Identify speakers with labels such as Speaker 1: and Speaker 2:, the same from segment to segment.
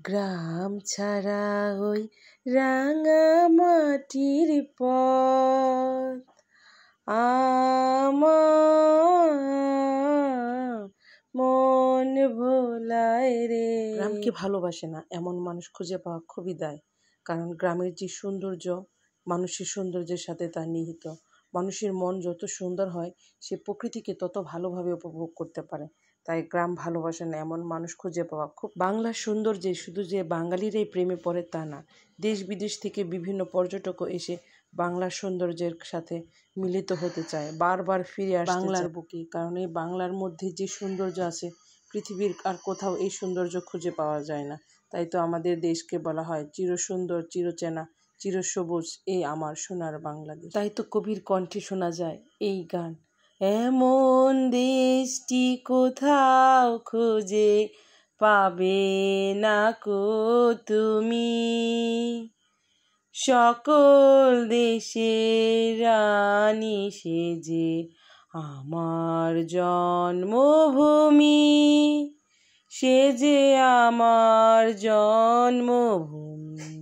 Speaker 1: গ্রাম ছাড়া ওই রাঙা মাটির পথ আমার মন ভোলায় রে। গ্রামকে ভালোবাসে না এমন মানুষ খুঁজে পাওয়া খুবই দায়, কারণ গ্রামের যে সৌন্দর্য মানুষের সৌন্দর্যের সাথে তা নিহিত। মানুষের মন যত সুন্দর হয় সে প্রকৃতিকে তত ভালোভাবে উপভোগ করতে পারে। তাই গ্রাম ভালোবাসে না এমন মানুষ খুঁজে পাওয়া খুব। বাংলার সৌন্দর্যে শুধু যে বাঙালিরাই প্রেমে পড়ে তা না, দেশ বিদেশ থেকে বিভিন্ন পর্যটকও এসে বাংলার সৌন্দর্যের সাথে মিলিত হতে চায়, বারবার ফিরে আসে বাংলার বুকে। কারণ এই বাংলার মধ্যে যে সৌন্দর্য আছে পৃথিবীর আর কোথাও এই সৌন্দর্য খুঁজে পাওয়া যায় না। তাই তো আমাদের দেশকে বলা হয় চিরসুন্দর, চিরচেনা, চিরসবুজ এই আমার সোনার বাংলাদেশ। তাই তো কবির কণ্ঠে শোনা যায় এই গান, এমন দেশটি কোথাও খুঁজে পাবে না কো তুমি, সকল দেশের রানী সেজে আমার জন্মভূমি, সে যে আমার জন্মভূমি,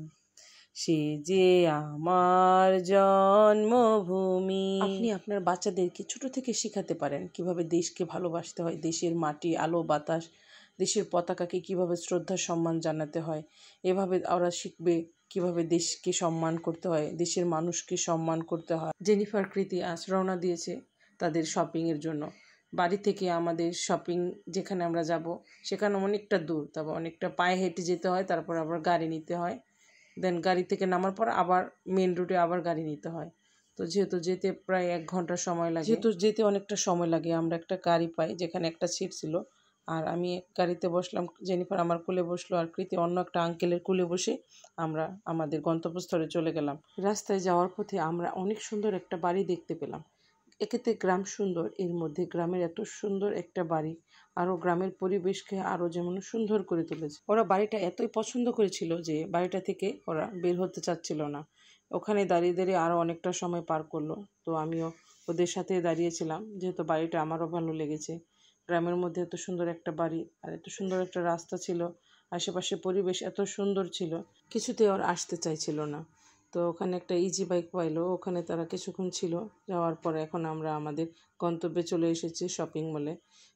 Speaker 1: সে যে আমার জন্মভূমি। আপনি আপনার বাচ্চাদেরকে ছোট থেকে শেখাতে পারেন কিভাবে দেশকে ভালোবাসতে হয়, দেশের মাটি, আলো, বাতাস, দেশের পতাকাকে কিভাবে শ্রদ্ধা সম্মান জানাতে হয়। এভাবে ওরা শিখবে কিভাবে দেশকে সম্মান করতে হয়, দেশের মানুষকে সম্মান করতে হয়। জেনিফার কৃতি আজ রওনা দিয়েছে তাদের শপিংয়ের জন্য। বাড়ি থেকে আমাদের শপিং যেখানে আমরা যাব সেখানে অনেকটা দূর, তারপর অনেকটা পায়ে হেঁটে যেতে হয়, তারপর আবার গাড়ি নিতে হয়, দেন গাড়ি থেকে নামার পর আবার মেন রুটে আবার গাড়ি নিতে হয়। তো যেহেতু যেতে প্রায় 1 ঘন্টা সময় লাগে, যেহেতু যেতে অনেকটা সময় লাগে, আমরা একটা গাড়ি পাই যেখানে একটা সিট ছিল, আর আমি গাড়িতে বসলাম, জেনিফার আমার কোলে বসলো, আর কৃতি অন্য একটা আঙ্কেলের কোলে বসে আমরা আমাদের গন্তব্যস্থলে চলে গেলাম। রাস্তায় যাওয়ার পথে আমরা অনেক সুন্দর একটা বাড়ি দেখতে পেলাম। একেতে গ্রাম সুন্দর, এর মধ্যে গ্রামের এত সুন্দর একটা বাড়ি আরও গ্রামের পরিবেশকে আরও যেমন সুন্দর করে তুলেছে। ওরা বাড়িটা এতই পছন্দ করেছিল যে বাড়িটা থেকে ওরা বের হতে চাচ্ছিল না। ওখানে দাঁড়িয়ে দাঁড়িয়ে আরও অনেকটা সময় পার করলো। তো আমিও ওদের সাথে দাঁড়িয়েছিলাম, যেহেতু বাড়িটা আমারও ভালো লেগেছে। গ্রামের মধ্যে এত সুন্দর একটা বাড়ি আর এত সুন্দর একটা রাস্তা ছিল, আশেপাশে পরিবেশ এত সুন্দর ছিল, কিছুতে ওরা আসতে চাইছিল না। তো ওখানে একটা ইজি বাইক পাইলো, ওখানে তারা কিছুক্ষণ ছিল, যাওয়ার পরে এখন আমরা আমাদের গন্তব্যে চলে এসেছি শপিং মলে।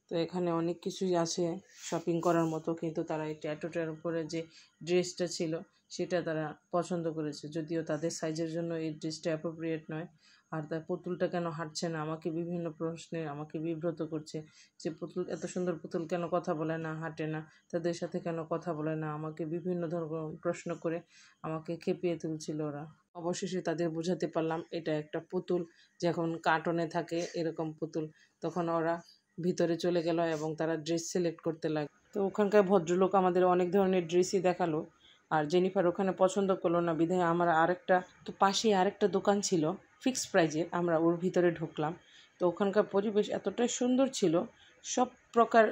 Speaker 1: তো এখানে অনেক কিছুই আছে শপিং করার মতো, কিন্তু তারা এই ট্যাটুটার উপরে যে ড্রেসটা ছিল সেটা তারা পছন্দ করেছে, যদিও তাদের সাইজের জন্য এই ড্রেসটা অ্যাপ্রোপ্রিয়েট নয়। আর তার পুতুলটা কেন হাঁটছে না, আমাকে বিভিন্ন প্রশ্নে আমাকে বিব্রত করছে, যে পুতুল এত সুন্দর পুতুল কেন কথা বলে না, হাঁটে না, তাদের সাথে কেন কথা বলে না, আমাকে বিভিন্ন ধরনের প্রশ্ন করে আমাকে খেপিয়ে তুলছিল ওরা। অবশেষে তাদের বোঝাতে পারলাম এটা একটা পুতুল, যখন কার্টুনে থাকে এরকম পুতুল। তখন ওরা ভিতরে চলে গেল এবং তারা ড্রেস সিলেক্ট করতে লাগলো। তো ওখানকার ভদ্রলোক আমাদের অনেক ধরনের ড্রেসই দেখালো, আর জেনিফার ওখানে পছন্দ করলো না বিধায় আমরা আরেকটা, তো পাশেই আরেকটা দোকান ছিল ফিক্সড প্রাইজে, আমরা ওর ভিতরে ঢুকলাম। তো ওখানকার পরিবেশ এতটাই সুন্দর ছিল, সব প্রকার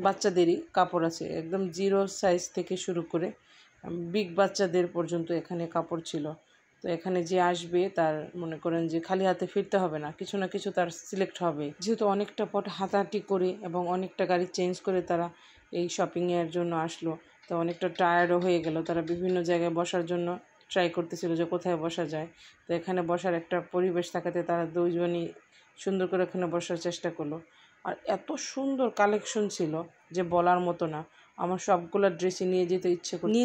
Speaker 1: বাচ্চাদেরই কাপড় আছে, একদম 0 সাইজ থেকে শুরু করে বিগ বাচ্চাদের পর্যন্ত এখানে কাপড় ছিল। তো এখানে যে আসবে তার মনে করেন যে খালি হাতে ফিরতে হবে না, কিছু না কিছু তার সিলেক্ট হবে। যেহেতু অনেকটা পথ হাঁটাহাঁটি করে এবং অনেকটা গাড়ি চেঞ্জ করে তারা এই শপিংয়ের জন্য আসলো, তো অনেকটা টায়ার্ডও হয়ে গেল। তারা বিভিন্ন জায়গায় বসার জন্য ট্রাই করতেছিল যে কোথায় বসা যায়। তো এখানে বসার একটা পরিবেশ থাকাতে তারা দুইজনই সুন্দর করে এখানে বসার চেষ্টা করলো। আর এত সুন্দর কালেকশন ছিল যে বলার মতো না। আমার সবগুলো ড্রেসই নিয়ে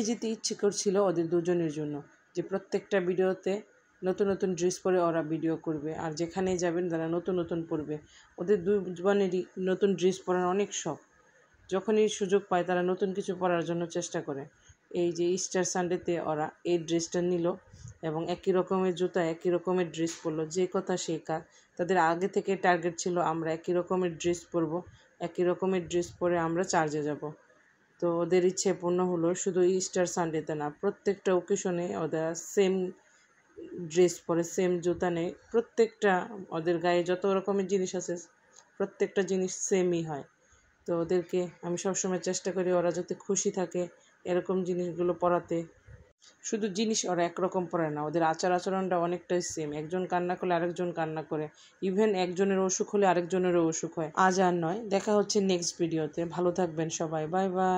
Speaker 1: যেতে ইচ্ছে করছিল ওদের দুজনের জন্য, যে প্রত্যেকটা ভিডিওতে নতুন নতুন ড্রেস পরে ওরা ভিডিও করবে, আর যেখানেই যাবেন তারা নতুন নতুন পরবে। ওদের দুজনেরই নতুন ড্রেস পরার অনেক শখ, যখনই সুযোগ পায় তারা নতুন কিছু পরার জন্য চেষ্টা করে। এই যে ইস্টার সানডেতে ওরা এই ড্রেসটা নিল এবং একই রকমের জুতা, একই রকমের ড্রেস পরলো, যে কথা সেই কাজ। তাদের আগে থেকে টার্গেট ছিল আমরা একই রকমের ড্রেস পরবো, একই রকমের ড্রেস পরে আমরা চার্চে যাব। তো ওদের ইচ্ছে পূর্ণ হলো, শুধু ইস্টার সানডেতে না, প্রত্যেকটা ওকেশনে ওরা সেম ড্রেস পরে, সেম জুতা নেই, প্রত্যেকটা ওদের গায়ে যত রকমের জিনিস আছে প্রত্যেকটা জিনিস সেমই হয়। তো ওদেরকে আমি সবসময় চেষ্টা করি ওরা যাতে খুশি থাকে এরকম জিনিসগুলো পরাতে। শুধু জিনিস ওরা একরকম পরে না, ওদের আচার আচরণটা অনেকটাই সেম। একজন কান্না করলে আরেকজন কান্না করে, ইভেন একজনের অসুখ হলে আরেকজনেরও অসুখ হয়। আজ আর নয়, দেখা হচ্ছে নেক্সট ভিডিওতে। ভালো থাকবেন সবাই, বাই বাই।